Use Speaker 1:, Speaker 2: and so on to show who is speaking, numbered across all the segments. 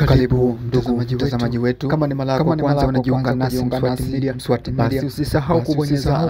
Speaker 1: Karibu ndugu mtazamaji wetu. Kama ni mara yako kwanza unajiunga nasi Mswati, basi usisahau kubonyeza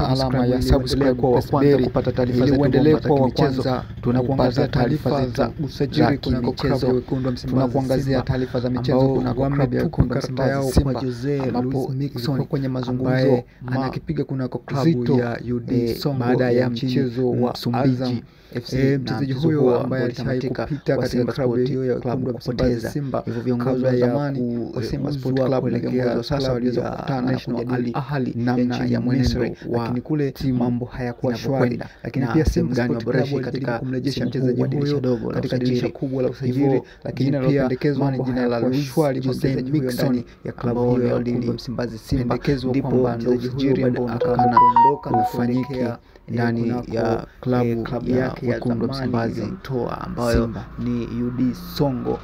Speaker 1: alama ya subscribe kwa wa kwanza kupata taarifa zetu. Uendelee kwa wa kwanza, tunakuangazia taarifa za usajili kunako klabu ya Wekundu wa Msimbazi. Tunakuangazia taarifa za michezo kunako klabu ya Wekundu wa Msimbazi Simba, ambapo Mixon kwenye mazungumzo anakipiga kunako klabu ya UD Songo baada ya mchezo wa Msumbiji FC. Mchezaji huyo ambaye alishawahi kupita katika klabu hiyo ya Wekundu wa Msimbazi Simba, hivyo viongozi wa zamani wa Simba Sport Club kuelekea sasa waliweza kukutana na kujadili namna ya mwenendo, lakini kule mambo hayakuwa shwari. Lakini pia Simba Sport Club katika kumrejesha mchezaji huyo katika dirisha kubwa la usajili, lakini pia mambo jina la shwari kwa mchezaji Mixon ya klabu hiyo ya Wekundu wa Msimbazi Simba, ndipo mchezaji huyo ambao anaonekana kufanyika ndani ya klabu ya Wekundu wa Msimbazi toa ambayo ni UD Songo.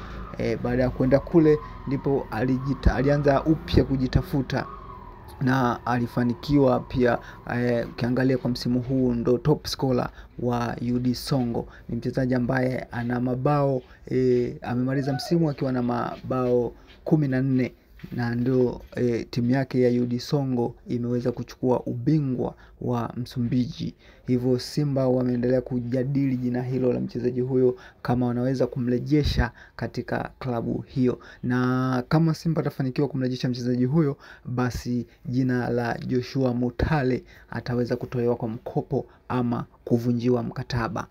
Speaker 1: Baada ya kwenda kule ndipo alianza upya kujitafuta na alifanikiwa pia. Ukiangalia kwa msimu huu ndo top scorer wa UD Songo. Ni mchezaji ambaye ana mabao amemaliza msimu akiwa na mabao 14 na ndio timu yake ya UD Songo imeweza kuchukua ubingwa wa Msumbiji. Hivyo Simba wameendelea kujadili jina hilo la mchezaji huyo, kama wanaweza kumrejesha katika klabu hiyo, na kama Simba atafanikiwa kumrejesha mchezaji huyo, basi jina la Joshua Mutale ataweza kutolewa kwa mkopo ama kuvunjiwa mkataba.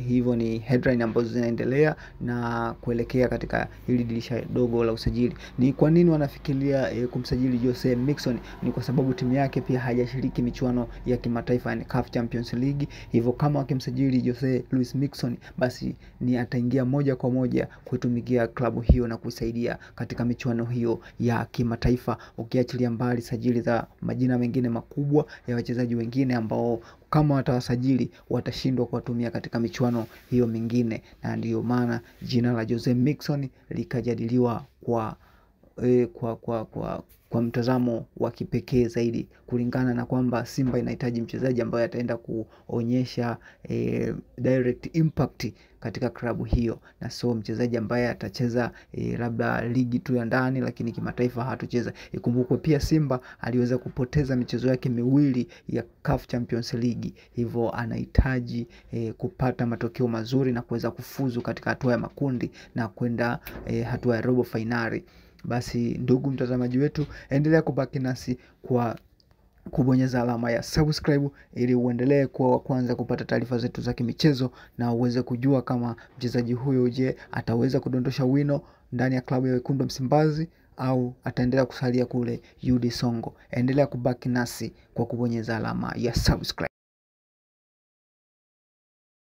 Speaker 1: Hivyo ni headline ambazo zinaendelea na kuelekea katika hili dirisha dogo la usajili. Ni kwa nini wanafikiria kumsajili Jose Mixon? Ni kwa sababu timu yake pia hajashiriki michuano ya kimataifa, yani CAF Champions League. Hivyo kama wakimsajili Jose Luis Mixon, basi ni ataingia moja kwa moja kuitumikia klabu hiyo na kusaidia katika michuano hiyo ya kimataifa, ukiachilia mbali sajili za majina mengine makubwa ya wachezaji wengine ambao kama watawasajili watashindwa kuwatumia katika michuano hiyo mingine. Na ndiyo maana jina la Jose Mixon likajadiliwa kwa mtazamo wa kipekee zaidi, kulingana na kwamba Simba inahitaji mchezaji ambaye ataenda kuonyesha direct impact katika klabu hiyo, na sio mchezaji ambaye atacheza labda ligi tu ya ndani lakini kimataifa hatocheza. Ikumbukwe pia Simba aliweza kupoteza michezo yake miwili ya CAF Champions League, hivyo anahitaji kupata matokeo mazuri na kuweza kufuzu katika hatua ya makundi na kwenda hatua ya robo finali. Basi ndugu mtazamaji wetu, endelea kubaki nasi kwa kubonyeza alama ya subscribe ili uendelee kuwa wa kwanza kupata taarifa zetu za kimichezo, na uweze kujua kama mchezaji huyo je ataweza kudondosha wino ndani ya klabu ya Wekundu wa Msimbazi au ataendelea kusalia kule UD Songo. Endelea kubaki nasi kwa kubonyeza alama ya subscribe.